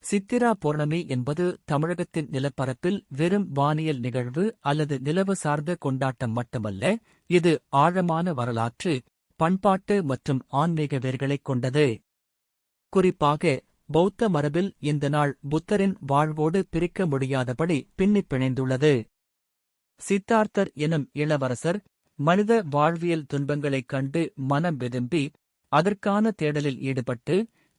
சித்திரா பௌர்ணமி என்பது தமிழகத்தின் நிலப்பரப்பில் வெறும் வானியல் நிகழ்வு அல்லது நிலவு சார்ந்த கொண்டாட்டம் மட்டுமல்ல, இது ஆழமான வரலாற்று, பண்பாட்டு மற்றும் ஆன்மீக வேர்களைக் கொண்டது. குறிப்பாக பௌத்த மரபில் இந்த நாள் புத்தரின் வாழ்வோடு பிரிக்க முடியாதபடி பின்னிப் பிணைந்துள்ளது. சித்தார்த்தர் எனும் இளவரசர் மனித வாழ்வியல் துன்பங்களைக் கண்டு மனம் வெதும்பி அதற்கான தேடலில் ஈடுபட்டு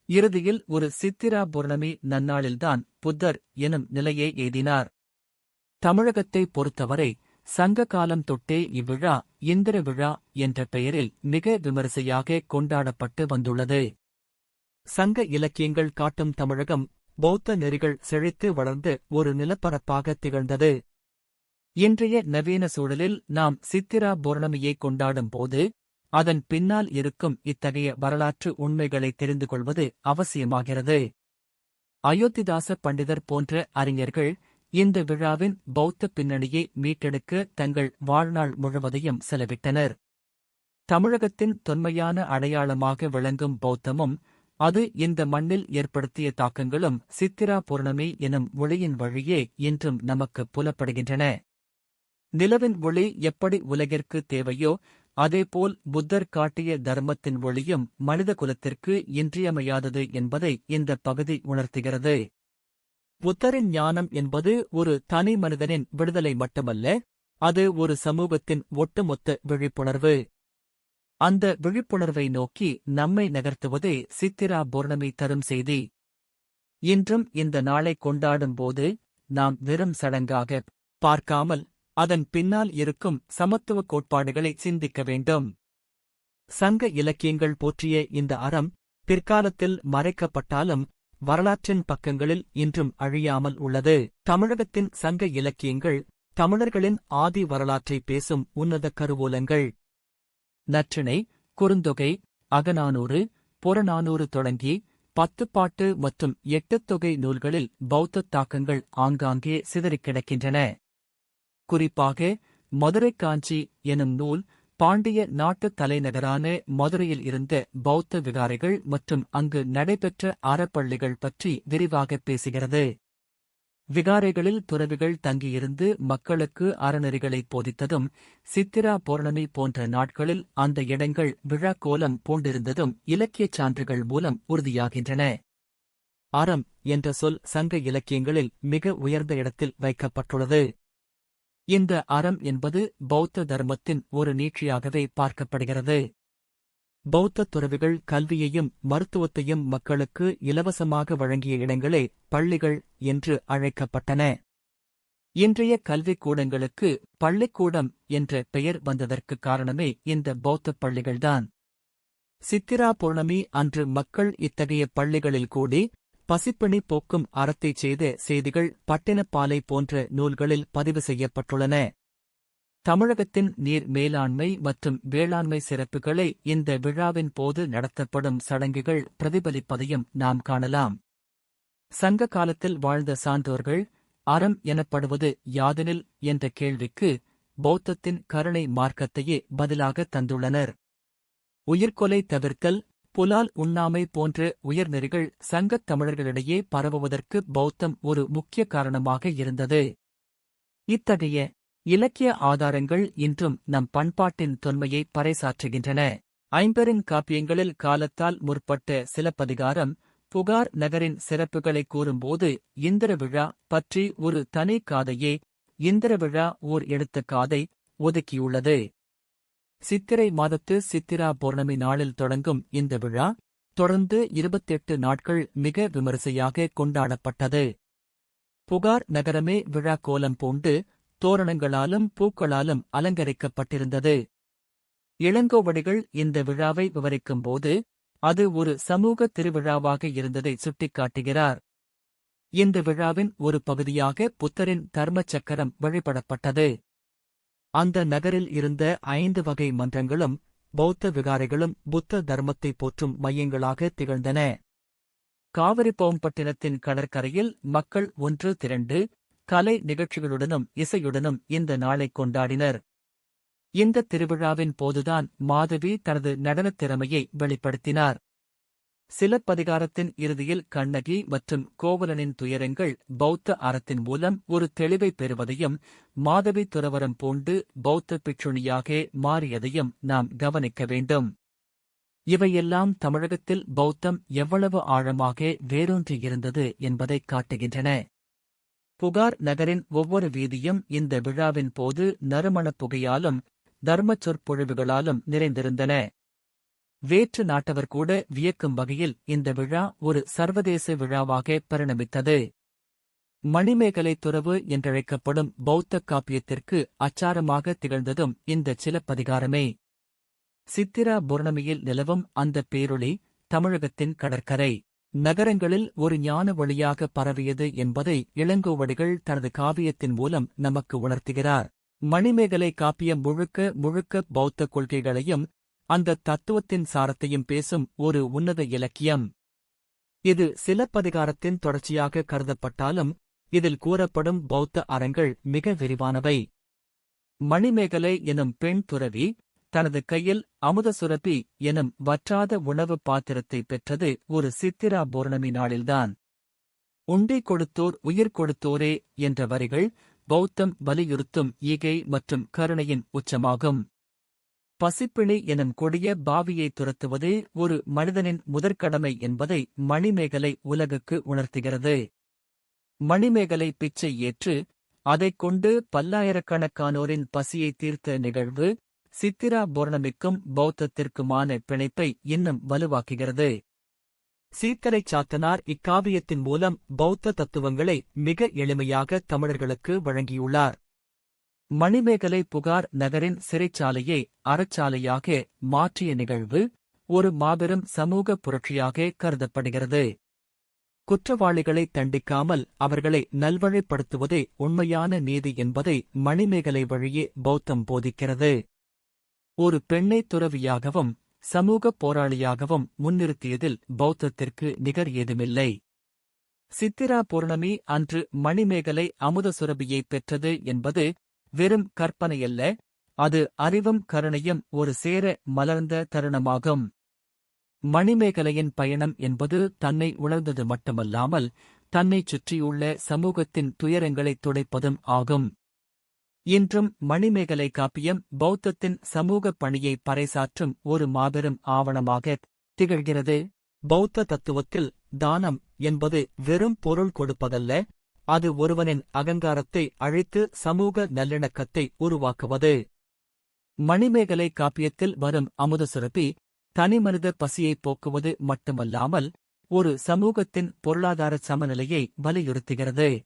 இறுதியில் ஒரு சித்திரா பௌர்ணமி நன்னாளில்தான் புத்தர் எனும் நிலையை எய்தினார். தமிழகத்தை பொறுத்தவரை சங்க காலம் தொட்டே இவ்விழா இந்திர விழா என்ற பெயரில் மிக விமரிசையாக கொண்டாடப்பட்டு வந்துள்ளது. சங்க இலக்கியங்கள் காட்டும் தமிழகம் பௌத்த நெறிகள் செழித்து வளர்ந்து ஒரு நிலப்பரப்பாக திகழ்ந்தது. இன்றைய நவீன சூழலில் நாம் சித்திரா பௌர்ணமியை கொண்டாடும் போது அதன் பின்னால் இருக்கும் இத்தகைய வரலாற்று உண்மைகளை தெரிந்து கொள்வது அவசியமாகிறது. அயோத்திதாச பண்டிதர் போன்ற அறிஞர்கள் இந்த விழாவின் பௌத்த பின்னணியை மீட்டெடுக்க தங்கள் வாழ்நாள் முழுவதையும் செலவிட்டனர். தமிழகத்தின் தொன்மையான அடையாளமாக விளங்கும் பௌத்தமும் அது இந்த மண்ணில் ஏற்படுத்திய தாக்கங்களும் சித்திரா பௌர்ணமி எனும் ஒளியின் வழியே இன்றும் நமக்கு புலப்படுகின்றன. நிலவின் ஒளி எப்படி உலகிற்கு தேவையோ அதேபோல் புத்தர் காட்டிய தர்மத்தின் ஒளியும் மனித குலத்திற்கு இன்றியமையாதது என்பதை இந்த பகுதி உணர்த்துகிறது. புத்தரின் ஞானம் என்பது ஒரு தனி மனிதனின் விடுதலை மட்டுமல்ல, அது ஒரு சமூகத்தின் ஒட்டுமொத்த விழிப்புணர்வு. அந்த விழிப்புணர்வை நோக்கி நம்மை நகர்த்துவதே சித்திரா பௌர்ணமி தரும் செய்தி. இன்றும் இந்த நாளை கொண்டாடும் போது நாம் வெறும் சடங்காக பார்க்காமல் அதன் பின்னால் இருக்கும் சமத்துவ கோட்பாடுகளை சிந்திக்க வேண்டும். சங்க இலக்கியங்கள் போற்றிய இந்த அறம் பிற்காலத்தில் மறைக்கப்பட்டாலும் வரலாற்றின் பக்கங்களில் இன்றும் அழியாமல் உள்ளது. தமிழகத்தின் சங்க இலக்கியங்கள் தமிழர்களின் ஆதி வரலாற்றை பேசும் உன்னத கருவூலங்கள். நற்றிணை, குறுந்தொகை, அகநானூறு, புறநானூறு தொடங்கி 10 பாட்டு மற்றும் 8 தொகை நூல்களில் பௌத்த தாக்கங்கள் ஆங்காங்கே சிதறிக் கிடக்கின்றன. குறிப்பாக மதுரை காஞ்சி எனும் நூல் பாண்டிய நாட்டுத் தலைநகரான மதுரையில் இருந்த பௌத்த விகாரைகள் மற்றும் அங்கு நடைபெற்ற அறப்பள்ளிகள் பற்றி விரிவாகப் பேசுகிறது. விகாரைகளில் துறவிகள் தங்கியிருந்து மக்களுக்கு அறநெறிகளைப் போதித்ததும், சித்திரா பௌர்ணமி போன்ற நாட்களில் அந்த இடங்கள் விழாக்கோலம் பூண்டிருந்ததும் இலக்கியச் சான்றுகள் மூலம் உறுதியாகின்றன. அறம் என்ற சொல் சங்க இலக்கியங்களில் மிக உயர்ந்த இடத்தில் வைக்கப்பட்டுள்ளது. இந்த அறம் என்பது பௌத்த தர்மத்தின் ஒரு நீட்சியாகவே பார்க்கப்படுகிறது. பௌத்த துறவிகள் கல்வியையும் மருத்துவத்தையும் மக்களுக்கு இலவசமாக வழங்கிய இடங்களே பள்ளிகள் என்று அழைக்கப்பட்டன. இன்றைய கல்விக் கூடங்களுக்கு பள்ளிக்கூடம் என்ற பெயர் வந்ததற்கு காரணமே இந்த பௌத்தப் பள்ளிகள்தான். சித்திரா பௌர்ணமி அன்று மக்கள் இத்தகைய பள்ளிகளில் கூடி பசிப்பிணி போக்கும் அறத்தைச் செய்த செய்திகள் பட்டினப்பாலை போன்ற நூல்களில் பதிவு செய்யப்பட்டுள்ளன. தமிழகத்தின் நீர் மேலாண்மை மற்றும் வேளாண்மை சிறப்புகளை இந்த விழாவின் போது நடத்தப்படும் சடங்குகள் பிரதிபலிப்பதையும் நாம் காணலாம். சங்க காலத்தில் வாழ்ந்த சான்றோர்கள் அறம் எனப்படுவது யாதெனில் என்ற கேள்விக்கு பௌத்தத்தின் கருணை மார்க்கத்தையே பதிலாக தந்துள்ளனர். உயிர்கொலை தவிர்த்தல், புலால் உண்ணாமை போன்ற உயர்நெறிகள் சங்கத் தமிழர்களிடையே பரவுவதற்கு பௌத்தம் ஒரு முக்கிய காரணமாக இருந்தது. இத்தகைய இலக்கிய ஆதாரங்கள் இன்றும் நம் பண்பாட்டின் தொன்மையை பறைசாற்றுகின்றன. ஐம்பெருங் காப்பியங்களில் காலத்தால் முற்பட்ட சிலப்பதிகாரம் புகார் நகரின் சிறப்புகளை கூறும்போது இந்திர விழா பற்றி ஒரு தனி காதையே, இந்திர விழா ஓர் எடுத்த காதை, ஒதுக்கியுள்ளது. சித்திரை மாதத்து சித்திரா பௌர்ணமி நாளில் தொடங்கும் இந்த விழா தொடர்ந்து 28 நாட்கள் மிக விமரிசையாக கொண்டாடப்பட்டது. புகார் நகரமே விழா கோலம் பூண்டு தோரணங்களாலும் பூக்களாலும் அலங்கரிக்கப்பட்டிருந்தது. இளங்கோவடிகள் இந்த விழாவை விவரிக்கும்போது அது ஒரு சமூக திருவிழாவாக இருந்ததை சுட்டிக்காட்டுகிறார். இந்த விழாவின் ஒரு பகுதியாக புத்தரின் தர்ம சக்கரம் வழிபடப்பட்டது. அந்த நகரில் இருந்த 5 வகை மன்றங்களும் பௌத்த விகாரைகளும் புத்த தர்மத்தை போற்றும் மையங்களாக திகழ்ந்தன. காவிரிப்பூம்பட்டினத்தின் கடற்கரையில் மக்கள் ஒன்று திரண்டு கலை நிகழ்ச்சிகளுடனும் இசையுடனும் இந்த நாளைக் கொண்டாடினர். இந்த திருவிழாவின் போதுதான் மாதவி தனது நடனத் திறமையை வெளிப்படுத்தினார். சிலப்பதிகாரத்தின் இறுதியில் கண்ணகி மற்றும் கோவலனின் துயரங்கள் பௌத்த அறத்தின் மூலம் ஒரு தெளிவை பெறுவதையும் மாதவி துறவரம் பூண்டு பௌத்த பிட்சுணியாக மாறியதையும் நாம் கவனிக்க வேண்டும். இவையெல்லாம் தமிழகத்தில் பௌத்தம் எவ்வளவு ஆழமாக வேரூன்றியிருந்தது என்பதைக் காட்டுகின்றன. புகார் நகரின் ஒவ்வொரு வீதியும் இந்த விழாவின் போது நறுமணப் புகையாலும் தர்மச் சொற்பொழிவுகளாலும் நிறைந்திருந்தன. வேற்று நாட்டவர் கூட வியக்கும் வகையில் இந்த விழா ஒரு சர்வதேச விழாவாக பரிணமித்தது. மணிமேகலை துறவு என்றழைக்கப்படும் பௌத்த காப்பியத்திற்கு அச்சாரமாக திகழ்ந்ததும் இந்த சிலப்பதிகாரமே. சித்திரா பௌர்ணமியில் நிலவும் அந்த பேரொளி தமிழகத்தின் கடற்கரை நகரங்களில் ஒரு ஞான வழியாக பரவியது என்பதை இளங்கோவடிகள் தனது காவியத்தின் மூலம் நமக்கு உணர்த்துகிறார். மணிமேகலை காப்பியம் முழுக்க முழுக்க பௌத்த கொள்கைகளையும் அந்த தத்துவத்தின் சாரத்தையும் பேசும் ஒரு உன்னத இலக்கியம். இது சிலப்பதிகாரத்தின் தொடர்ச்சியாக கருதப்பட்டாலும் இதில் கூறப்படும் பௌத்த அறங்கள் மிக விரிவானவை. மணிமேகலை எனும் பெண் துறவி தனது கையில் அமுதசுரபி எனும் வற்றாத உணவு பாத்திரத்தை பெற்றது ஒரு சித்திரா பௌர்ணமி நாளில்தான். உண்டி கொடுத்தோர் உயிர் கொடுத்தோரே என்ற வரிகள் பௌத்தம் வலியுறுத்தும் ஈகை மற்றும் கருணையின் உச்சமாகும். பசிப்பிணி எனும் கொடிய பாவியை துரத்துவதே ஒரு மனிதனின் முதற்கடமை என்பதை மணிமேகலை உலகுக்கு உணர்த்துகிறது. மணிமேகலை பிச்சை ஏற்று அதைக் கொண்டு பல்லாயிரக்கணக்கானோரின் பசியை தீர்த்த நிகழ்வு சித்திரா பௌர்ணமிக்கும் பௌத்தத்திற்குமான பிணைப்பை இன்னும் வலுவாக்குகிறது. சீத்தலைச் சாத்தனார் இக்காவியத்தின் மூலம் பௌத்த தத்துவங்களை மிக எளிமையாக தமிழர்களுக்கு வழங்கியுள்ளார். மணிமேகலை புகார் நகரின் சிறைச்சாலையை அறச்சாலையாக மாற்றிய நிகழ்வு ஒரு மாபெரும் சமூக புரட்சியாக கருதப்படுகிறது. குற்றவாளிகளை தண்டிக்காமல் அவர்களை நல்வழிப்படுத்துவதே உண்மையான நீதி என்பதை மணிமேகலை வழியே பௌத்தம் போதிக்கிறது. ஒரு பெண்ணை துறவியாகவும் சமூகப் போராளியாகவும் முன்னிறுத்தியதில் பௌத்தத்திற்கு நிகர் ஏதுமில்லை. சித்திரா பௌர்ணமி அன்று மணிமேகலை அமுதசுரபியைப் பெற்றது என்பது வெறும் கற்பனையல்ல, அது அறிவும் கருணையும் ஒரு சேர மலர்ந்த தருணமாகும். மணிமேகலையின் பயணம் என்பது தன்னை உணர்ந்தது மட்டுமல்லாமல் தன்னைச் சுற்றியுள்ள சமூகத்தின் துயரங்களைத் துடைப்பதும் ஆகும். இன்றும் மணிமேகலை காப்பியம் பௌத்தத்தின் சமூகப் பணியை பறைசாற்றும் ஒரு மாபெரும் ஆவணமாக திகழ்கிறது. பௌத்த தத்துவத்தில் தானம் என்பது வெறும் பொருள் கொடுப்பதல்ல, அது ஒருவனின் அகங்காரத்தை அழித்து சமூக நல்லிணக்கத்தை உருவாக்குவது. மணிமேகலை காப்பியத்தில் வரும் அமுதசுரபி தனிமனித பசியைப் போக்குவது மட்டுமல்லாமல் ஒரு சமூகத்தின் பொருளாதார சமநிலையை வலியுறுத்துகிறது.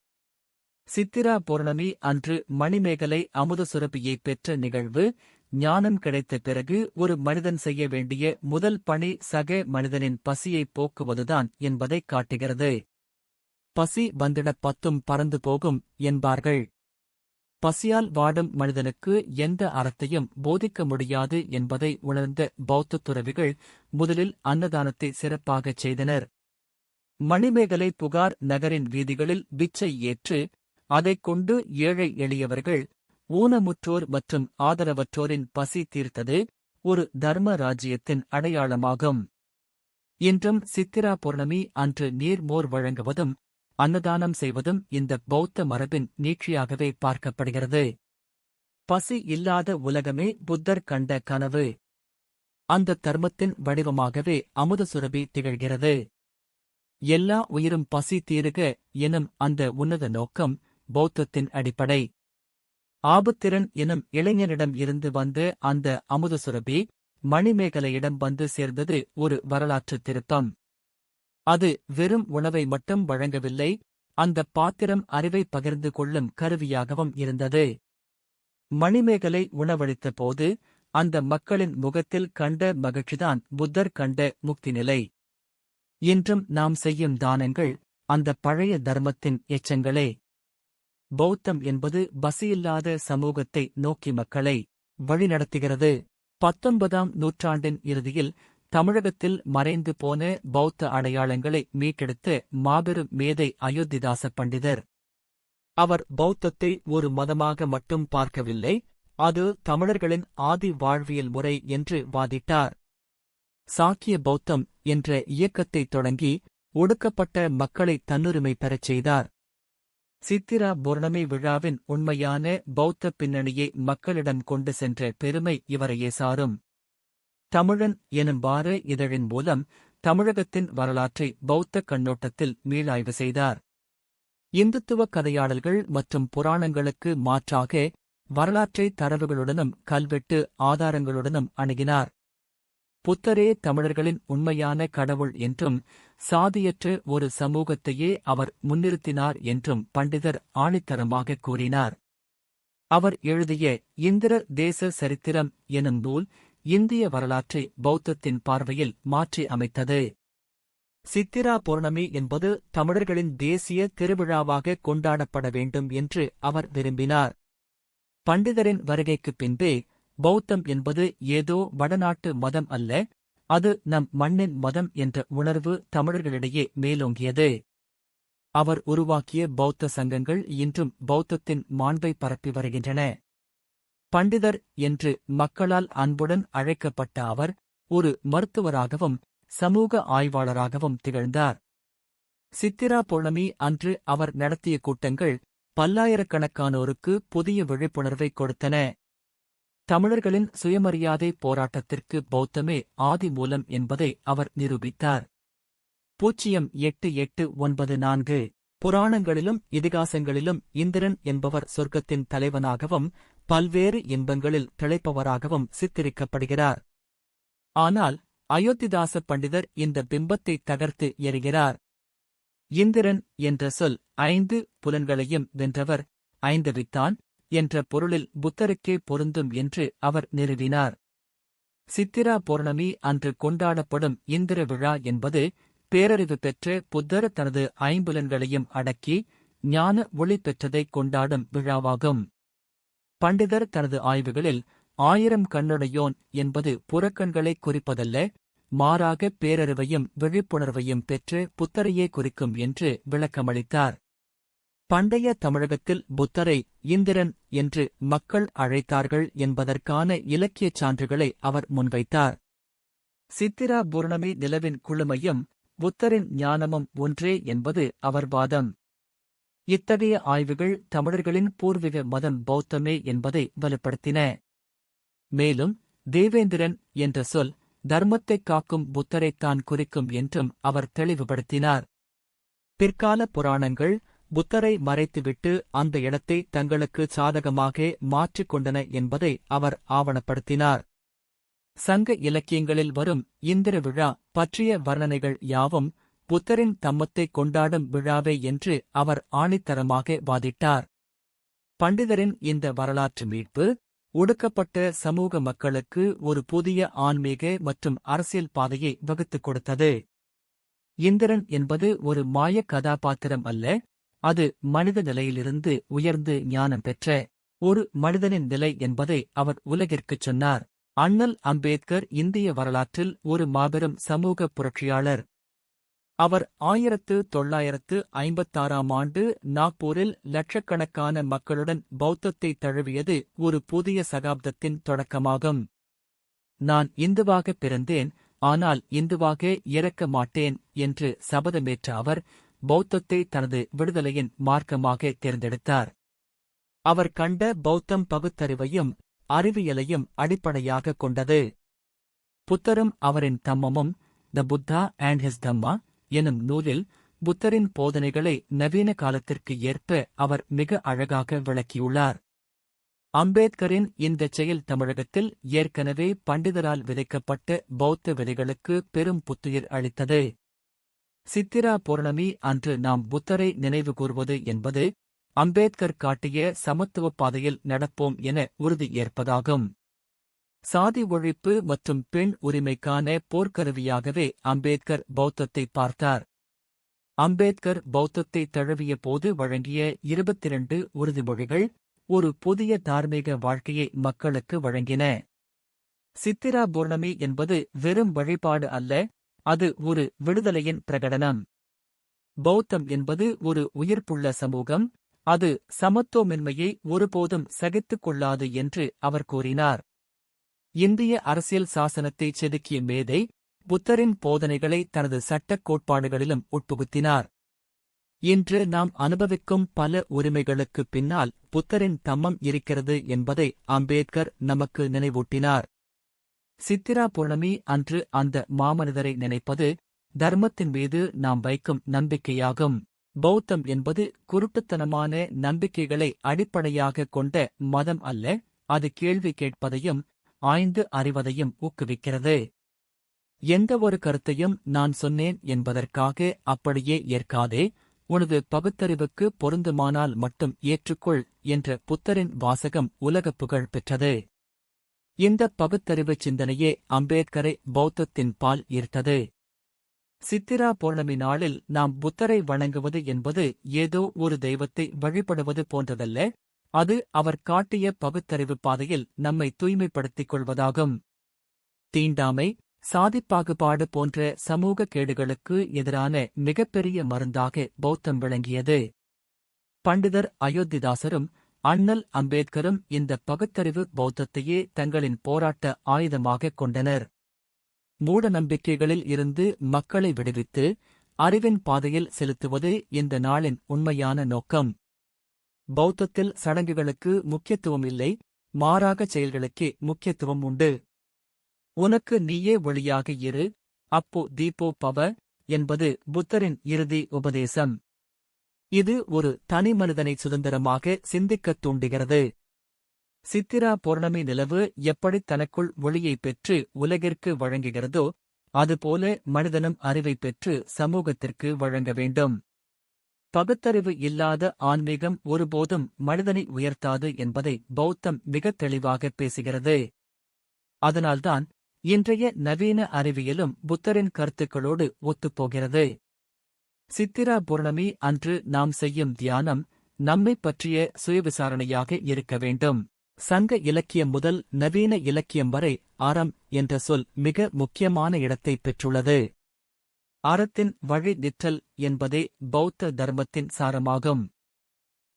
சித்திரா பௌர்ணமி அன்று மணிமேகலை அமுதசுரபியைப் பெற்ற நிகழ்வு ஞானம் கிடைத்த பிறகு ஒரு மனிதன் செய்ய வேண்டிய முதல் பணி சக மனிதனின் பசியைப் போக்குவதுதான் என்பதைக் காட்டுகிறது. பசி வந்திடப் பத்தும் பறந்து போகும் என்பார்கள். பசியால் வாடும் மனிதனுக்கு எந்த அறத்தையும் போதிக்க முடியாது என்பதை உணர்ந்த பௌத்த துறவிகள் முதலில் அன்னதானத்தை சிறப்பாகச் செய்தனர். மணிமேகலை புகார் நகரின் வீதிகளில் பிச்சை ஏற்று அதைக் கொண்டு ஏழை எளியவர்கள் ஊனமுற்றோர் மற்றும் ஆதரவற்றோரின் பசி தீர்த்தது ஒரு தர்ம ராஜ்யத்தின் அடையாளமாகும். இன்றும் சித்திரா பௌர்ணமி அன்று நீர்மோர் வழங்குவதும் அன்னதானம் செய்வதும் இந்த பௌத்த மரபின் நீட்சியாகவே பார்க்கப்படுகிறது. பசி இல்லாத உலகமே புத்தர் கண்ட கனவு. அந்த தர்மத்தின் வடிவமாகவே அமுதசுரபி திகழ்கிறது. எல்லா உயிரும் பசி தீருக எனும் அந்த உன்னத நோக்கம் பௌத்தத்தின் அடிப்படை. ஆபுத்திரன் எனும் இளைஞனிடம் இருந்து வந்த அந்த அமுதசுரபி மணிமேகலையிடம் வந்து சேர்ந்தது ஒரு வரலாற்று திருப்பம். அது வெறும் உணவை மட்டும் வழங்கவில்லை, அந்த பாத்திரம் அறிவை பகிர்ந்து கொள்ளும் கருவியாகவும் இருந்தது. மணிமேகலை உணவளித்த போது அந்த மக்களின் முகத்தில் கண்ட மகிழ்ச்சிதான் புத்தர் கண்ட முக்தி நிலை. இன்றும் நாம் செய்யும் தானங்கள் அந்த பழைய தர்மத்தின் எச்சங்களே. பௌத்தம் என்பது பசியில்லாத சமூகத்தை நோக்கி மக்களை வழிநடத்துகிறது. 19ஆம் நூற்றாண்டின் இறுதியில் தமிழகத்தில் மறைந்து போன பௌத்த அடையாளங்களை மீட்டெடுத்த மாபெரும் மேதை அயோத்திதாச பண்டிதர். அவர் பௌத்தத்தை ஒரு மதமாக மட்டும் பார்க்கவில்லை, அது தமிழர்களின் ஆதி வாழ்வியல் முறை என்று வாதிட்டார். சாக்கிய பௌத்தம் என்ற இயக்கத்தை தொடங்கி ஒடுக்கப்பட்ட மக்களை தன்னுரிமை பெறச் செய்தார். சித்திரா பௌர்ணமி விழாவின் உண்மையான பௌத்த பின்னணியை மக்களிடம் கொண்டு சென்ற பெருமை இவரையே சாரும். தமிழன் எனும் வார இதழின் மூலம் தமிழகத்தின் வரலாற்றை பௌத்த கண்ணோட்டத்தில் மீளாய்வு செய்தார். இந்துத்துவ கதையாடல்கள் மற்றும் புராணங்களுக்கு மாற்றாக வரலாற்றை தரவுகளுடனும் கல்வெட்டு ஆதாரங்களுடனும் அணுகினார். புத்தரே தமிழர்களின் உண்மையான கடவுள் என்றும் சாதியற்ற ஒரு சமூகத்தையே அவர் முன்னிறுத்தினார் என்றும் பண்டிதர் ஆணித்தரமாக கூறினார். அவர் எழுதிய இந்திர தேச சரித்திரம் எனும் நூல் இந்திய வரலாற்றை பௌத்தத்தின் பார்வையில் மாற்றி அமைத்தது. சித்திரா பௌர்ணமி என்பது தமிழர்களின் தேசிய திருவிழாவாக கொண்டாடப்பட வேண்டும் என்று அவர் விரும்பினார். பண்டிதரின் வருகைக்குப் பின்பே பௌத்தம் என்பது ஏதோ வடநாட்டு மதம் அல்ல, அது நம் மண்ணின் மதம் என்ற உணர்வு தமிழர்களிடையே மேலோங்கியது. அவர் உருவாக்கிய பௌத்த சங்கங்கள் இன்றும் பௌத்தத்தின் மாண்பை பரப்பி வருகின்றன. பண்டிதர் என்று மக்களால் அன்புடன் அழைக்கப்பட்ட அவர் ஒரு மருத்துவராகவும் சமூக ஆய்வாளராகவும் திகழ்ந்தார். சித்திரா பௌர்ணமி அன்று அவர் நடத்திய கூட்டங்கள் பல்லாயிரக்கணக்கானோருக்கு புதிய விழிப்புணர்வை கொடுத்தன. தமிழர்களின் சுயமரியாதை போராட்டத்திற்கு பௌத்தமே ஆதி மூலம் என்பதை அவர் நிரூபித்தார். 0894 புராணங்களிலும் இதிகாசங்களிலும் இந்திரன் என்பவர் சொர்க்கத்தின் தலைவனாகவும் பல்வேறு இன்பங்களில் திளைப்பவராகவும் சித்தரிக்கப்படுகிறார். ஆனால் அயோத்திதாச பண்டிதர் இந்த பிம்பத்தை தகர்த்து எறிகிறார். இந்திரன் என்ற சொல் 5 புலன்களையும் வென்றவர், ஐந்தவித்தான் என்ற பொருளில் புத்தருக்கே பொருந்தும் என்று அவர் நிறுவினார். சித்திரா பௌர்ணமி அன்று கொண்டாடப்படும் இந்திர விழா என்பது பேரறிவு பெற்ற புத்தர் தனது ஐம்புலன்களையும் அடக்கி ஞான ஒளி பெற்றதைக் கொண்டாடும் விழாவாகும். பண்டிதர் தனது ஆய்வுகளில் 1000 கண்ணுடையோன் என்பது புறக்கண்களைக் குறிப்பதல்ல, மாறாக பேரறிவையும் விழிப்புணர்வையும் பெற்று புத்தரையே குறிக்கும் என்று விளக்கமளித்தார். பண்டைய தமிழகத்தில் புத்தரை இந்திரன் என்று மக்கள் அழைத்தார்கள் என்பதற்கான இலக்கியச் சான்றுகளை அவர் முன்வைத்தார். சித்திரா பௌர்ணமி நிலவின் குளுமையும் புத்தரின் ஞானமும் ஒன்றே என்பது அவர் வாதம். இத்தகைய ஆய்வுகள் தமிழர்களின் பூர்வீக மதம் பௌத்தமே என்பதை வலுப்படுத்தின. மேலும் தேவேந்திரன் என்ற சொல் தர்மத்தைக் காக்கும் புத்தரைத்தான் குறிக்கும் என்றும் அவர் தெளிவுபடுத்தினார். பிற்கால புராணங்கள் புத்தரை மறைத்துவிட்டு அந்த இடத்தை தங்களுக்கு சாதகமாக மாற்றிக் கொண்டன என்பதை அவர் ஆவணப்படுத்தினார். சங்க இலக்கியங்களில் வரும் இந்திர விழா பற்றிய வர்ணனைகள் யாவும் புத்தரின் தம்மத்தை கொண்டாடும் விழாவே என்று அவர் ஆணித்தரமாக வாதிட்டார். பண்டிதரின் இந்த வரலாற்று மீட்பு ஒடுக்கப்பட்ட சமூக மக்களுக்கு ஒரு புதிய ஆன்மீக மற்றும் அரசியல் பாதையை வகுத்துக் கொடுத்தது. இந்திரன் என்பது ஒரு மாய கதாபாத்திரம் அல்ல, அது மனித நிலையிலிருந்து உயர்ந்து ஞானம் பெற்ற ஒரு மனிதனின் நிலை என்பதை அவர் உலகிற்குச் சொன்னார். அண்ணல் அம்பேத்கர் இந்திய வரலாற்றில் ஒரு மாபெரும் சமூக புரட்சியாளர். அவர் 1956ஆம் ஆண்டு நாக்பூரில் லட்சக்கணக்கான மக்களுடன் பௌத்தத்தை தழுவியது ஒரு புதிய சகாப்தத்தின் தொடக்கமாகும். நான் இந்துவாகப் பிறந்தேன், ஆனால் இந்துவாக இறக்க மாட்டேன் என்று சபதமேற்ற அவர் பௌத்தத்தை தனது விடுதலையின் மார்க்கமாக தேர்ந்தெடுத்தார். அவர் கண்ட பௌத்தம் பகுத்தறிவையும் அறிவியலையும் அடிப்படையாகக் கொண்டது. புத்தரும் அவரின் தம்மமும் த புத்தா அண்ட் ஹிஸ் தம்மா எனும் நூலில் புத்தரின் போதனைகளை நவீன காலத்திற்கு ஏற்ப அவர் மிக அழகாக விளக்கியுள்ளார். அம்பேத்கரின் இந்தச் செயல் தமிழகத்தில் ஏற்கனவே பண்டிதரால் விதைக்கப்பட்ட பௌத்த விதைகளுக்கு பெரும் புத்துயிர் அளித்தது. சித்திரா பௌர்ணமி அன்று நாம் புத்தரை நினைவு கூர்வது என்பது அம்பேத்கர் காட்டிய சமத்துவப் பாதையில் நடப்போம் என உறுதி ஏற்பதாகும். சாதி ஒழிப்பு மற்றும் பெண் உரிமைக்கான போர்க்கருவியாகவே அம்பேத்கர் பௌத்தத்தை பார்த்தார். அம்பேத்கர் பௌத்தத்தை தழுவிய போது வழங்கிய 22 உறுதிமொழிகள் ஒரு புதிய தார்மீக வாழ்க்கையை மக்களுக்கு வழங்கின. சித்திரா பௌர்ணமி என்பது வெறும் வழிபாடு அல்ல, அது ஒரு விடுதலையின் பிரகடனம். பௌத்தம் என்பது ஒரு உயிர்ப்புள்ள சமூகம், அது சமத்துவமின்மையை ஒருபோதும் சகித்துக் கொள்ளாது என்று அவர் கூறினார். இந்திய அரசியல் சாசனத்தை செதுக்கிய மேதை, புத்தரின் போதனைகளை தனது சட்டக் கோட்பாடுகளிலும் உட்புகுத்தினார். இன்று நாம் அனுபவிக்கும் பல உரிமைகளுக்குப் பின்னால் புத்தரின் தம்மம் இருக்கிறது என்பதை அம்பேத்கர் நமக்கு நினைவூட்டினார். சித்திரா பௌர்ணமி அன்று அந்த மாமனிதரை நினைப்பது தர்மத்தின் மீது நாம் வைக்கும் நம்பிக்கையாகும். பௌத்தம் என்பது குருட்டுத்தனமான நம்பிக்கைகளை அடிப்படையாகக் கொண்ட மதம் அல்ல, அது கேள்வி கேட்பதையும் ஆய்ந்து அறிவதையும் ஊக்குவிக்கிறது. எந்த ஒரு கருத்தையும் நான் சொன்னேன் என்பதற்காக அப்படியே ஏற்காதே, உனது பகுத்தறிவுக்கு பொருந்துமானால் மட்டும் ஏற்றுக்கொள் என்ற புத்தரின் வாசகம் உலகப் புகழ் பெற்றது. இந்த பகுத்தறிவுச் சிந்தனையே அம்பேத்கரை பௌத்தத்தின் பால் ஈர்த்தது. சித்திரா பௌர்ணமி நாளில் நாம் புத்தரை வணங்குவது என்பது ஏதோ ஒரு தெய்வத்தை வழிபடுவது போன்றதல்ல, அது அவர் காட்டிய பகுத்தறிவு பாதையில் நம்மை தூய்மைப்படுத்திக் கொள்வதாகும். தீண்டாமை, சாதிப்பாகுபாடு போன்ற சமூக கேடுகளுக்கு எதிரான மிகப்பெரிய மருந்தாக பௌத்தம் விளங்கியது. பண்டிதர் அயோத்திதாசரும் அண்ணல் அம்பேத்கரும் இந்த பகுத்தறிவு பௌத்தத்தையே தங்களின் போராட்ட ஆயுதமாகக் கொண்டனர். மூட நம்பிக்கைகளில் இருந்து மக்களை விடுவித்து அறிவின் பாதையில் செலுத்துவது இந்த நாளின் உண்மையான நோக்கம். பௌத்தத்தில் சடங்குகளுக்கு முக்கியத்துவம் இல்லை, மாறாக செயல்களுக்கே முக்கியத்துவம் உண்டு. உனக்கு நீயே ஒளியாக இரு, அப்போ தீபோ பவ என்பது புத்தரின் இறுதி உபதேசம். இது ஒரு தனி மனிதனை சுதந்திரமாக சிந்திக்கத் தூண்டுகிறது. சித்திரா பௌர்ணமி நிலவு எப்படி தனக்குள் ஒளியைப் பெற்று உலகிற்கு வழங்குகிறதோ, அதுபோல மனிதனும் அறிவைப் பெற்று சமூகத்திற்கு வழங்க வேண்டும். பகுத்தறிவு இல்லாத ஆன்மீகம் ஒருபோதும் மனிதனை உயர்த்தாது என்பதை பௌத்தம் மிகத் தெளிவாகப் பேசுகிறது. அதனால்தான் இன்றைய நவீன அறிவியலும் புத்தரின் கருத்துக்களோடு ஒத்துப்போகிறது. சித்திரா பௌர்ணமி அன்று நாம் செய்யும் தியானம் நம்மைப் பற்றிய சுயவிசாரணையாக இருக்க வேண்டும். சங்க இலக்கியம் முதல் நவீன இலக்கியம் வரை அறம் என்ற சொல் மிக முக்கியமான இடத்தைப் பெற்றுள்ளது. அறத்தின் வழி நிற்றல் என்பதே பௌத்த தர்மத்தின் சாரமாகும்.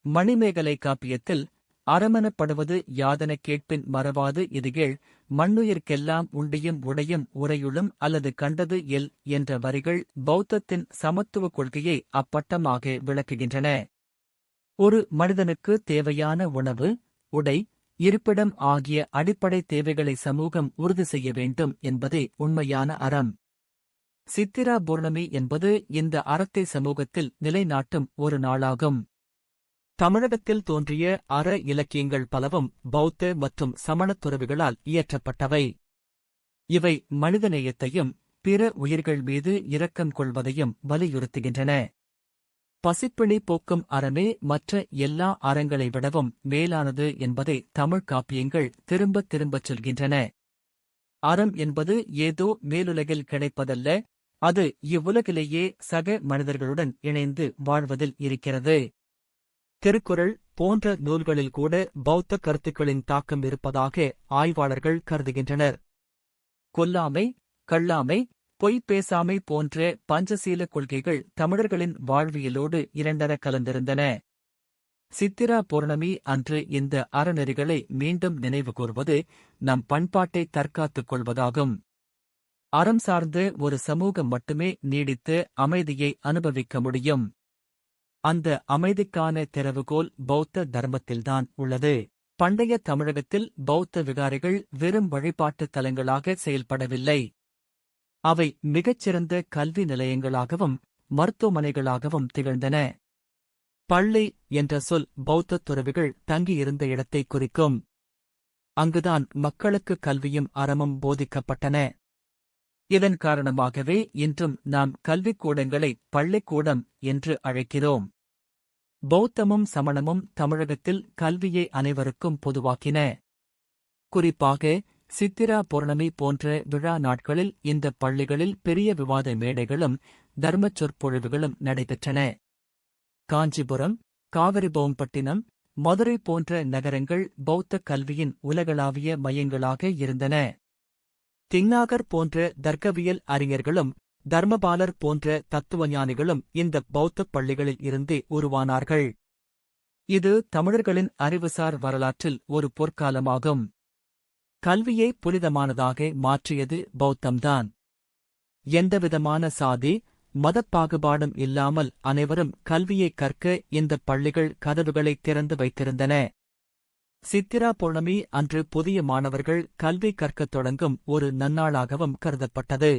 மணிமேகலை காப்பியத்தில் அறமெனப்படுவது யாதெனக் கேட்பின் மறவாது இதுகேள், மண்ணுயிர்க்கெல்லாம் உண்டியும் உடையும் உரையுளும் அல்லது கண்டது எல் என்ற வரிகள் பௌத்தத்தின் சமத்துவக் கொள்கையை அப்பட்டமாக விளக்குகின்றன. ஒரு மனிதனுக்கு தேவையான உணவு, உடை, இருப்பிடம் ஆகிய அடிப்படை தேவைகளை சமூகம் உறுதி செய்ய வேண்டும் என்பதே உண்மையான அறம். சித்திரா பௌர்ணமி என்பது இந்த அறத்தை சமூகத்தில் நிலைநாட்டும் ஒரு நாளாகும். தமிழகத்தில் தோன்றிய அற இலக்கியங்கள் பலவும் பௌத்த மற்றும் சமணத் துறவிகளால் இயற்றப்பட்டவை. இவை மனிதநேயத்தையும் பிற உயிர்கள் மீது இரக்கம் கொள்வதையும் வலியுறுத்துகின்றன. பசிப்பிணி போக்கும் அறமே மற்ற எல்லா அறங்களை விடவும் மேலானது என்பதை தமிழ் காப்பியங்கள் திரும்பத் திரும்பச் சொல்கின்றன. அறம் என்பது ஏதோ மேலுலகில் கிடைப்பதல்ல, அது இவ்வுலகிலேயே சக மனிதர்களுடன் இணைந்து வாழ்வதில் இருக்கிறது. திருக்குறள் போன்ற நூல்களில் கூட பௌத்த கருத்துக்களின் தாக்கம் இருப்பதாக ஆய்வாளர்கள் கருதுகின்றனர். கொல்லாமை, கள்ளாமை, பொய் பேசாமை போன்ற பஞ்சசீல கொள்கைகள் தமிழர்களின் வாழ்வியலோடு இரண்டர கலந்திருந்தன. சித்திரா பௌர்ணமி அன்று இந்த அறநெறிகளை மீண்டும் நினைவுகூர்வது நம் பண்பாட்டை தற்காத்துக் கொள்வதாகும். அறம் சார்ந்த ஒரு சமூகம் மட்டுமே நீடித்த அமைதியை அனுபவிக்க முடியும். அந்த அமைதிக்கான திறவுகோல் பௌத்த தர்மத்தில்தான் உள்ளது. பண்டைய தமிழகத்தில் பௌத்த விகாரைகள் வெறும் வழிபாட்டுத் தலங்களாக செயல்படவில்லை. அவை மிகச்சிறந்த கல்வி நிலையங்களாகவும் மருத்துவமனைகளாகவும் திகழ்ந்தன. பள்ளி என்ற சொல் பௌத்த துறவிகள் தங்கியிருந்த இடத்தை குறிக்கும். அங்குதான் மக்களுக்கு கல்வியும் அறமும் போதிக்கப்பட்டன. இதன் காரணமாகவே இன்றும் நாம் கல்விக்கூடங்களை பள்ளிக்கூடம் என்று அழைக்கிறோம். பௌத்தமும் சமணமும் தமிழகத்தில் கல்வியை அனைவருக்கும் பொதுவாக்கின. குறிப்பாக சித்திரா பௌர்ணமி போன்ற விழா நாட்களில் இந்த பள்ளிகளில் பெரிய விவாத மேடைகளும் தர்மச் சொற்பொழிவுகளும் நடைபெற்றன. காஞ்சிபுரம், காவிரிபுரம்பட்டினம், மதுரை போன்ற நகரங்கள் பௌத்த கல்வியின் உலகளாவிய மையங்களாக இருந்தன. திங்நாகர் போன்ற தர்க்கவியல் அறிஞர்களும் தர்மபாலர் போன்ற தத்துவஞானிகளும் இந்த பௌத்தப் பள்ளிகளில் இருந்தே உருவானார்கள். இது தமிழர்களின் அறிவுசார் வரலாற்றில் ஒரு பொற்காலமாகும். கல்வியை புனிதமானதாக மாற்றியது பௌத்தம்தான். எந்தவிதமான சாதி மதப்பாகுபாடும் இல்லாமல் அனைவரும் கல்வியை கற்க இந்தப் பள்ளிகள் கதவுகளை திறந்து வைத்திருந்தன. சித்திரா பௌர்ணமி அன்று புதிய மாணவர்கள் கல்வி கற்கத் தொடங்கும் ஒரு நன்னாளாகவும் கருதப்பட்டது.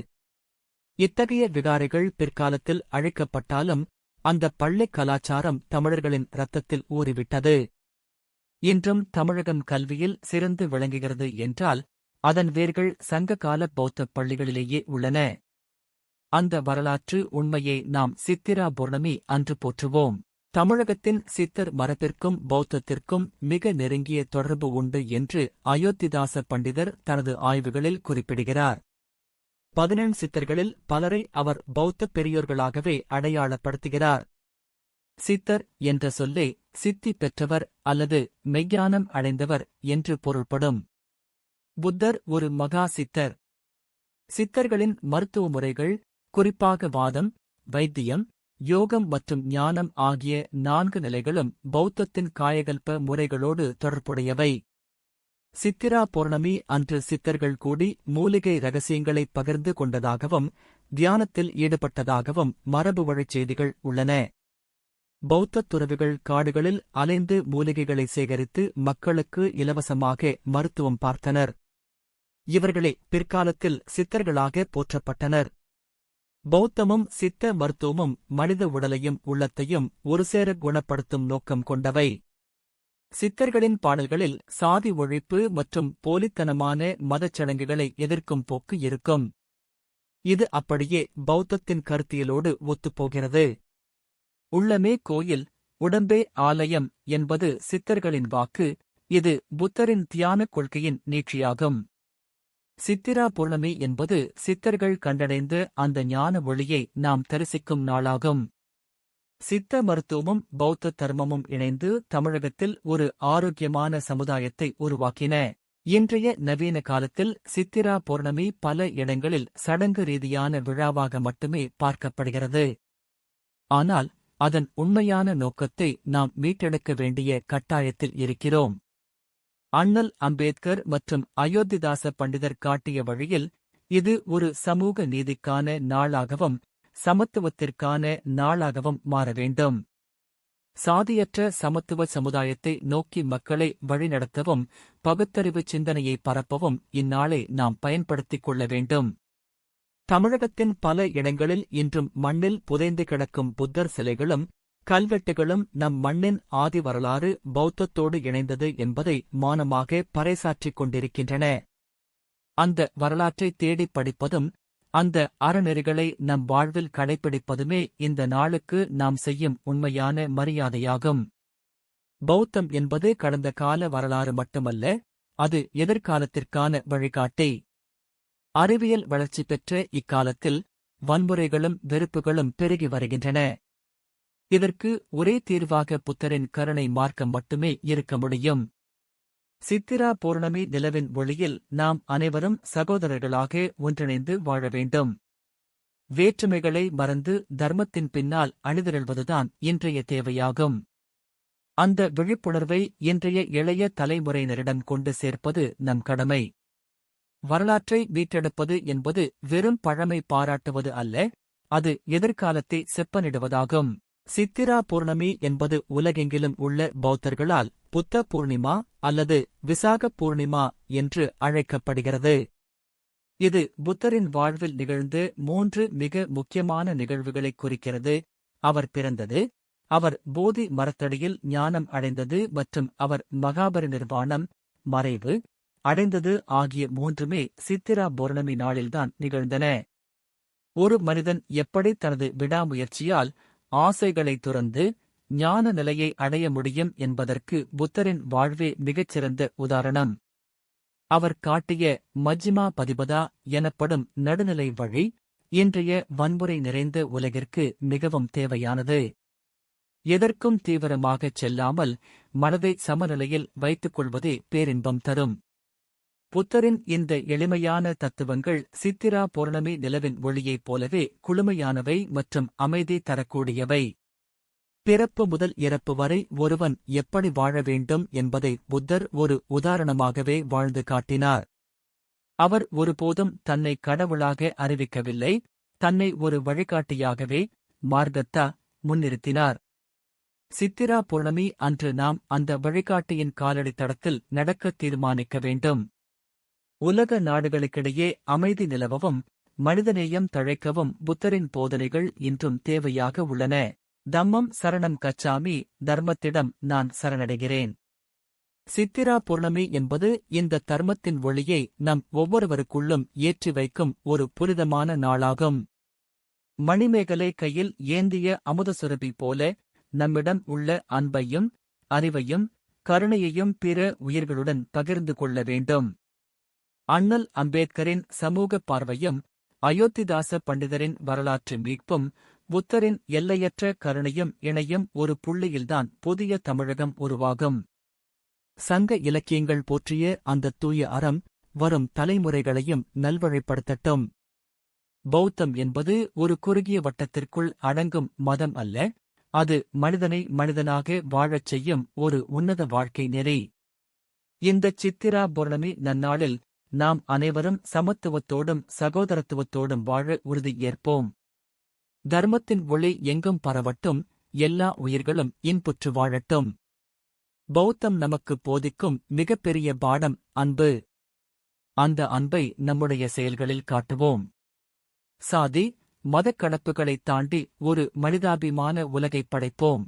இத்தகைய விகாரைகள் பிற்காலத்தில் அழிக்கப்பட்டாலும் அந்தப் பள்ளிக் கலாச்சாரம் தமிழர்களின் இரத்தத்தில் ஊறிவிட்டது. இன்றும் தமிழகம் கல்வியில் சிறந்து விளங்குகிறது என்றால் அதன் வேர்கள் சங்ககால பௌத்தப் பள்ளிகளிலேயே உள்ளன. அந்த வரலாற்று உண்மையை நாம் சித்திரா பௌர்ணமி அன்று போற்றுவோம். தமிழகத்தின் சித்தர் மரபிற்கும் பௌத்தத்திற்கும் மிக நெருங்கிய தொடர்பு உண்டு என்று அயோத்திதாச பண்டிதர் தனது ஆய்வுகளில் குறிப்பிடுகிறார். 17 சித்தர்களில் பலரை அவர் பௌத்த பெரியோர்களாகவே அடையாளப்படுத்துகிறார். சித்தர் என்ற சொல்லே சித்தி பெற்றவர் அல்லது மெய்ஞானம் அடைந்தவர் என்று பொருள்படும். புத்தர் ஒரு மகா சித்தர். சித்தர்களின் மருத்துவ முறைகள், குறிப்பாக வாதம், வைத்தியம், யோகம் மற்றும் ஞானம் ஆகிய 4 நிலைகளும் பௌத்தத்தின் காயகல்ப முறைகளோடு தொடர்புடையவை. சித்திரா பௌர்ணமி அன்று சித்தர்கள் கூடி மூலிகை ரகசியங்களைப் பகிர்ந்து கொண்டதாகவும் தியானத்தில் ஈடுபட்டதாகவும் மரபு வழிச் செய்திகள் உள்ளன. பௌத்தத் துறவிகள் காடுகளில் அலைந்து மூலிகைகளை சேகரித்து மக்களுக்கு இலவசமாக மருத்துவம் பார்த்தனர். இவர்களே பிற்காலத்தில் சித்தர்களாக போற்றப்பட்டனர். பௌத்தமும் சித்த மருத்துவமும் மனித உடலையும் உள்ளத்தையும் ஒருசேர குணப்படுத்தும் நோக்கம் கொண்டவை. சித்தர்களின் பாடல்களில் சாதி ஒழிப்பு மற்றும் போலித்தனமான மதச்சடங்குகளை எதிர்க்கும் போக்கு இருக்கும். இது அப்படியே பௌத்தத்தின் கருத்தியலோடு ஒத்துப்போகிறது. உள்ளமே கோயில், உடம்பே ஆலயம் என்பது சித்தர்களின் வாக்கு. இது புத்தரின் தியான கொள்கையின் நீட்சியாகும். சித்திரா பௌர்ணமி என்பது சித்தர்கள் கண்டடைந்த அந்த ஞான ஒளியை நாம் தரிசிக்கும் நாளாகும். சித்த மருத்துவமும் பௌத்த தர்மமும் இணைந்து தமிழகத்தில் ஒரு ஆரோக்கியமான சமுதாயத்தை உருவாக்கின. இன்றைய நவீன காலத்தில் சித்திரா பௌர்ணமி பல இடங்களில் சடங்கு ரீதியான விழாவாக மட்டுமே பார்க்கப்படுகிறது. ஆனால் அதன் உண்மையான நோக்கத்தை நாம் மீட்டெடுக்க வேண்டிய கட்டாயத்தில் இருக்கிறோம். அண்ணல் அம்பேத்கர் மற்றும் அயோத்திதாச பண்டிதர் காட்டிய வழியில் இது ஒரு சமூக நீதிக்கான நாளாகவும் சமத்துவத்திற்கான நாளாகவும் மாற வேண்டும். சாதியற்ற சமத்துவ சமுதாயத்தை நோக்கி மக்களை வழிநடத்தவும் பகுத்தறிவு சிந்தனையை பரப்பவும் இந்நாளை நாம் பயன்படுத்திக் கொள்ள வேண்டும். தமிழகத்தின் பல இடங்களில் இன்றும் மண்ணில் புதைந்து கிடக்கும் புத்தர் சிலைகளும் கல்வெட்டுகளும் நம் மண்ணின் ஆதி வரலாறு பௌத்தத்தோடு இணைந்தது என்பதை மானமாக பறைசாற்றிக் கொண்டிருக்கின்றன. அந்த வரலாற்றை தேடிப் படிப்பதும் அந்த அறநெறிகளை நம் வாழ்வில் கடைப்பிடிப்பதுமே இந்த நாளுக்கு நாம் செய்யும் உண்மையான மரியாதையாகும். பௌத்தம் என்பது கடந்த கால வரலாறு மட்டுமல்ல, அது எதிர்காலத்திற்கான வழிகாட்டி. அறிவியல் வளர்ச்சி பெற்ற இக்காலத்தில் வன்முறைகளும் வெறுப்புகளும் பெருகி வருகின்றன. இதற்கு ஒரே தீர்வாக புத்தரின் கருணை மார்க்கம் மட்டுமே இருக்க முடியும். சித்திரா பௌர்ணமி நிலவின் ஒளியில் நாம் அனைவரும் சகோதரர்களாக ஒன்றிணைந்து வாழ வேண்டும். வேற்றுமைகளை மறந்து தர்மத்தின் பின்னால் அணிதிரள்வதுதான் இன்றைய தேவையாகும். அந்த விழிப்புணர்வை இன்றைய இளைய தலைமுறையினரிடம் கொண்டு சேர்ப்பது நம் கடமை. வரலாற்றை மீட்டெடுப்பது என்பது வெறும் பழமை பாராட்டுவது அல்ல, அது எதிர்காலத்தை செப்பனிடுவதாகும். சித்திரா பௌர்ணமி என்பது உலகெங்கிலும் உள்ள பௌத்தர்களால் புத்த பூர்ணிமா அல்லது விசாக பூர்ணிமா என்று அழைக்கப்படுகிறது. இது புத்தரின் வாழ்வில் நிகழ்ந்து 3 மிக முக்கியமான நிகழ்வுகளைக் குறிக்கிறது. அவர் பிறந்தது, அவர் போதி மரத்தடியில் ஞானம் அடைந்தது மற்றும் அவர் மகாபரிநிர்வாணம், மறைவு அடைந்தது ஆகிய 3மே சித்திரா பௌர்ணமி நாளில்தான் நிகழ்ந்தன. ஒரு மனிதன் எப்படி தனது விடாமுயற்சியால் ஆசைகளை துறந்து ஞான நிலையை அடைய முடியும் என்பதற்கு புத்தரின் வாழ்வே மிகச்சிறந்த உதாரணம். அவர் காட்டிய மஜ்ஜிமா பதிபதா எனப்படும் நடுநிலை வழி இன்றைய வன்முறை நிறைந்த உலகிற்கு மிகவும் தேவையானது. எதற்கும் தீவிரமாகச் செல்லாமல் மனதை சமநிலையில் வைத்துக் கொள்வதே பேரின்பம் தரும். புத்தரின் இந்த எளிமையான தத்துவங்கள் சித்திரா பௌர்ணமி நிலவின் ஒளியைப் போலவே குளுமையானவை மற்றும் அமைதி தரக்கூடியவை. பிறப்பு முதல் இறப்பு வரை ஒருவன் எப்படி வாழ வேண்டும் என்பதை புத்தர் ஒரு உதாரணமாகவே வாழ்ந்து காட்டினார். அவர் ஒருபோதும் தன்னை கடவுளாக அறிவிக்கவில்லை, தன்னை ஒரு வழிகாட்டியாகவே மார்கத்தா முன்னிறுத்தினார். சித்திரா பௌர்ணமி அன்று நாம் அந்த வழிகாட்டியின் காலடி தடத்தில் நடக்க தீர்மானிக்க வேண்டும். உலக நாடுகளுக்கிடையே அமைதி நிலவவும் மனிதநேயம் தழைக்கவும் புத்தரின் போதனைகள் இன்றும் தேவையாக உள்ளன. தம்மம் சரணம் கச்சாமி, தர்மத்திடம் நான் சரணடைகிறேன். சித்திரா பௌர்ணமி என்பது இந்த தர்மத்தின் ஒளியை நம் ஒவ்வொருவருக்குள்ளும் ஏற்றி வைக்கும் ஒரு புனிதமான நாளாகும். மணிமேகலை கையில் ஏந்திய அமுதசுரபி போல நம்மிடம் உள்ள அன்பையும் அறிவையும் கருணையையும் பிற உயிர்களுடன் பகிர்ந்து கொள்ள வேண்டும். அண்ணல் அம்பேத்கரின் சமூக பார்வையும் அயோத்திதாச பண்டிதரின் வரலாற்று மீட்பும் புத்தரின் எல்லையற்ற கருணையும் இணையும் ஒரு புள்ளியில்தான் புதிய தமிழகம் உருவாகும். சங்க இலக்கியங்கள் போற்றிய அந்த தூய அறம் வரும் தலைமுறைகளையும் நல்வழிப்படுத்தட்டும். பௌத்தம் என்பது ஒரு குறுகிய வட்டத்திற்குள் அடங்கும் மதம் அல்ல, அது மனிதனை மனிதனாக வாழச் செய்யும் ஒரு உன்னத வாழ்க்கை நெறி. இந்த சித்திரா பௌர்ணமி நன்னாளில் நாம் அனைவரும் சமத்துவத்தோடும் சகோதரத்துவத்தோடும் வாழ உறுதி ஏற்போம். தர்மத்தின் ஒளி எங்கும் பரவட்டும், எல்லா உயிர்களும் இன்புற்று வாழட்டும். பௌத்தம் நமக்கு போதிக்கும் மிகப்பெரிய பாடம் அன்பு. அந்த அன்பை நம்முடைய செயல்களில் காட்டுவோம். சாதி மதக்கடப்புகளைத் தாண்டி ஒரு மனிதாபிமான உலகைப் படைப்போம்.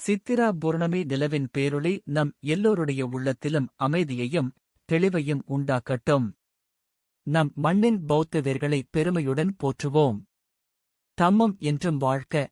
சித்திரா பௌர்ணமி நிலவின் பேரொளி நம் எல்லோருடைய உள்ளத்திலும் அமைதியையும் தெளிவையும் உண்டாக்கட்டும். நம் மண்ணின் பௌத்த வேர்களை பெருமையுடன் போற்றுவோம். தம்மம் என்றும் வாழ்க.